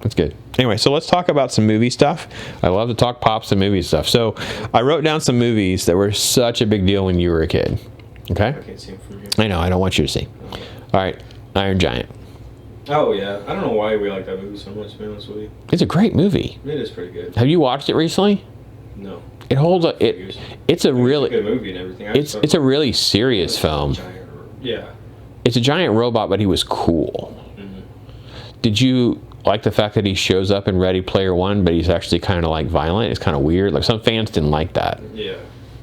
That's good. Anyway, so let's talk about some movie stuff. I love to talk pops and movie stuff. So I wrote down some movies that were such a big deal when you were a kid. Okay? I can't see them from here. I know. I don't want you to see. Oh. All right. Iron Giant. Oh, yeah. I don't know why we like that movie so much, to be honest with you. It's a great movie. It is pretty good. Have you watched it recently? No. It holds up. It's a really good movie and everything. It's a really serious film. Yeah. It's a giant robot, but he was cool. Mm-hmm. Did you like the fact that he shows up in Ready Player One, but he's actually kind of like violent? It's kind of weird. Like some fans didn't like that. Yeah.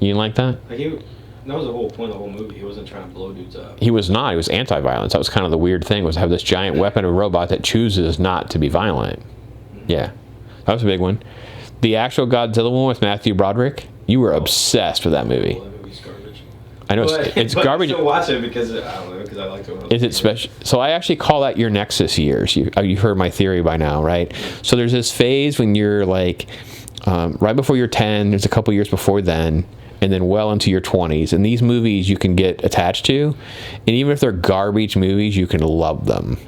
You didn't like that? Like that was the whole point of the whole movie. He wasn't trying to blow dudes up. He was not. He was anti-violence. That was kind of the weird thing, was to have this giant weapon of robot that chooses not to be violent. Mm-hmm. Yeah. That was a big one. The actual Godzilla one with Matthew Broderick, you were obsessed with that movie. Well, that movie's garbage. I know it's garbage. I still watch it because I don't know, because I like to. Is it special? So I actually call that your Nexus years. You've heard my theory by now, right? So there's this phase when you're like right before you're 10. There's a couple years before then, and then well into your 20s. And these movies you can get attached to, and even if they're garbage movies, you can love them.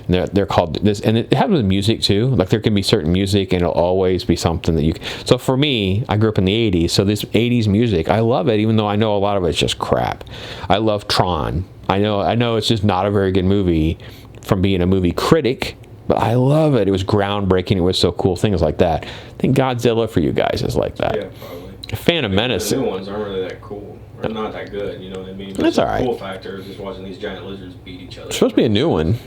And they're called this, and it happens with music too. Like there can be certain music, and it'll always be something that you. So for me, I grew up in the '80s, so this '80s music, I love it, even though I know a lot of it's just crap. I love Tron. I know it's just not a very good movie from being a movie critic, but I love it. It was groundbreaking. It was so cool. Things like that. I think Godzilla for you guys is like that. Yeah, probably. Phantom Menace. The new ones aren't really that cool. Or not that good. You know what I mean? That's all right. The cool factor is just watching these giant lizards beat each other. It's supposed to be a new one.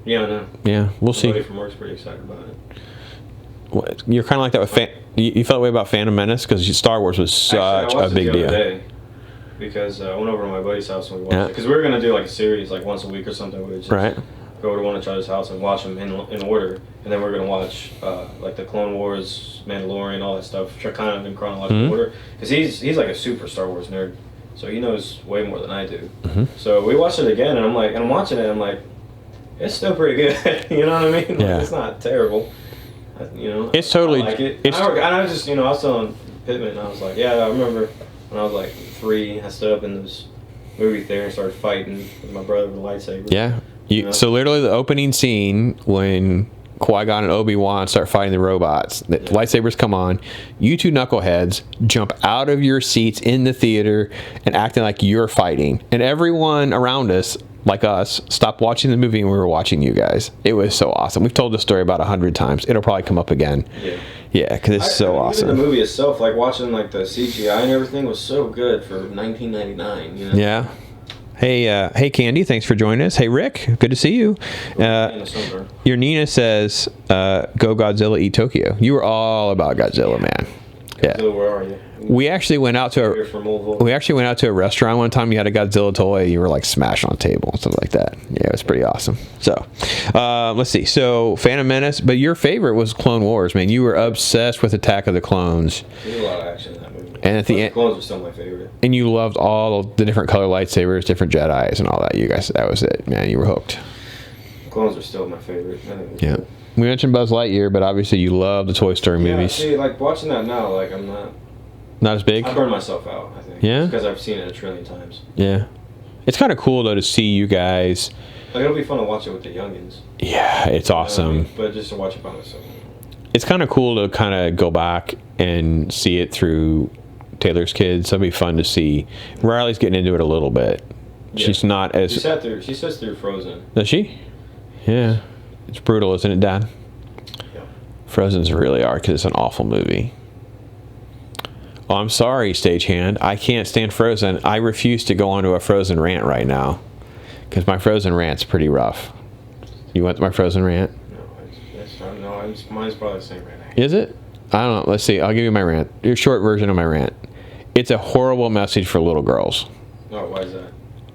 Yeah, I know. Yeah, we'll see. Somebody from work's pretty excited about it. You're kind of like that with you felt that way about Phantom Menace because Star Wars was such a big deal. Day because I went over to my buddy's house and we watched it because we were gonna do like a series like once a week or something. We would just go to one of each other's house and watch them in order, and then we're gonna watch like the Clone Wars, Mandalorian, all that stuff, kind of in chronological order. Because he's like a super Star Wars nerd, so he knows way more than I do. So we watched it again, and I'm watching it, and I'm like. It's still pretty good, you know what I mean? Yeah. Like, it's not terrible, you know. It's totally. I like it. I was just, I was telling Pittman, and I was like, yeah, I remember when I was like 3, I stood up in this movie theater and started fighting with my brother with a lightsaber. Yeah. You know? So literally the opening scene when Qui-Gon and Obi-Wan start fighting the robots, the lightsabers come on, you two knuckleheads jump out of your seats in the theater and acting like you're fighting, and everyone around us. Like us, stopped watching the movie and we were watching you guys. It was so awesome. We've told this story about 100 times. It'll probably come up again. Yeah, because it's so awesome. Even the movie itself, like watching like the CGI and everything was so good for 1999. You know? Yeah. Hey, Candy, thanks for joining us. Hey, Rick, good to see you. Your Nina says, "Go Godzilla, eat Tokyo." You were all about Godzilla, man. Godzilla, where are you? We actually went out to a restaurant one time. You had a Godzilla toy. You were like smashing on the table and stuff like that. Yeah, it was pretty awesome. So, let's see. So, Phantom Menace, but your favorite was Clone Wars, man. You were obsessed with Attack of the Clones. There's a lot of action in that movie. And at the end, Clones were still my favorite. And you loved all the different color lightsabers, different Jedis, and all that. You guys, that was it, man. You were hooked. Clones are still my favorite. Yeah. Cool. We mentioned Buzz Lightyear, but obviously you love the Toy Story movies. See, like watching that now, like I'm not as big. I burn myself out, I think. Yeah. Because I've seen it a trillion times. Yeah. It's kind of cool though to see you guys. Like it'll be fun to watch it with the youngins. Yeah, it's awesome. You know what I mean? But just to watch it by myself. It's kind of cool to kind of go back and see it through Taylor's kids. That'd be fun to see. Riley's getting into it a little bit. Yeah. She's not as. She sits through Frozen. Does she? Yeah. It's brutal, isn't it, Dad? Yeah. Frozen's really hard because it's an awful movie. Oh, I'm sorry, Stagehand. I can't stand Frozen. I refuse to go onto a Frozen rant right now because my Frozen rant's pretty rough. You want my Frozen rant? Mine's probably the same rant. Is it? I don't know. Let's see. I'll give you my rant. Your short version of my rant. It's a horrible message for little girls. Oh, why is that?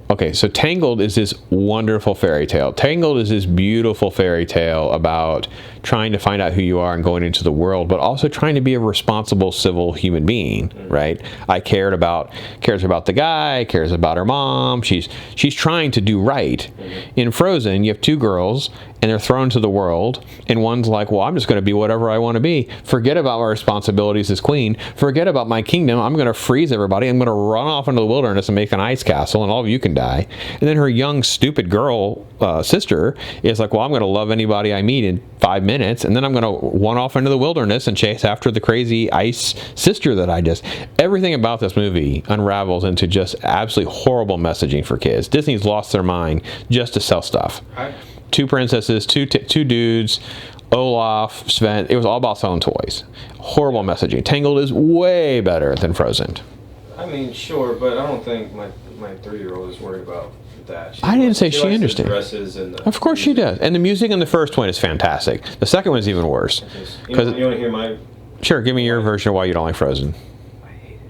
Okay, so Tangled is this wonderful fairy tale. Tangled is this beautiful fairy tale about trying to find out who you are and going into the world, but also trying to be a responsible civil human being, right? Cares about the guy, cares about her mom. She's trying to do right. In Frozen, you have two girls, and they're thrown to the world, and one's like, well, I'm just going to be whatever I want to be. Forget about my responsibilities as queen. Forget about my kingdom. I'm going to freeze everybody. I'm going to run off into the wilderness and make an ice castle, and all of you can die. And then her young, stupid girl sister is like, well, I'm going to love anybody I meet in 5 minutes, and then I'm going to run off into the wilderness and chase after the crazy ice sister that I just... Everything about this movie unravels into just absolutely horrible messaging for kids. Disney's lost their mind just to sell stuff. Two princesses, two dudes, Olaf, Sven. It was all about selling toys. Horrible messaging. Tangled is way better than Frozen. I mean, sure, but I don't think my 3-year-old is worried about that. I didn't say she understands. Dresses and of course she does. And the music in the first one is fantastic. The second one is even worse. You want to hear my... Sure, give me your version of why you don't like Frozen. I hate it.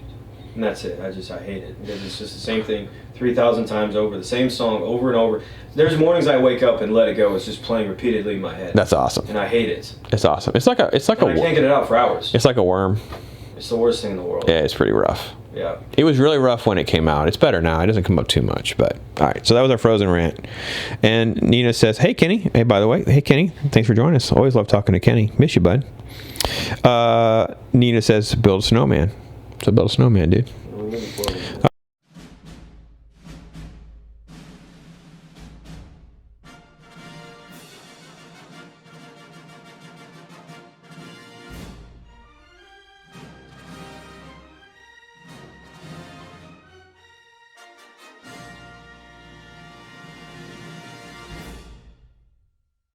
And that's it. I hate it. Because it's just the same thing 3,000 times over. The same song over and over. There's mornings I wake up and Let It Go. It's just playing repeatedly in my head. That's awesome. And I hate it. It's awesome. It's like a. I can't get it out for hours. It's like a worm. It's the worst thing in the world. Yeah, it's pretty rough. Yeah. It was really rough when it came out. It's better now. It doesn't come up too much. But all right. So that was our Frozen rant. And Nina says, "Hey Kenny. Hey, by the way, hey Kenny. Thanks for joining us. Always love talking to Kenny. Miss you, bud." Nina says, "Build a snowman." So build a snowman, dude.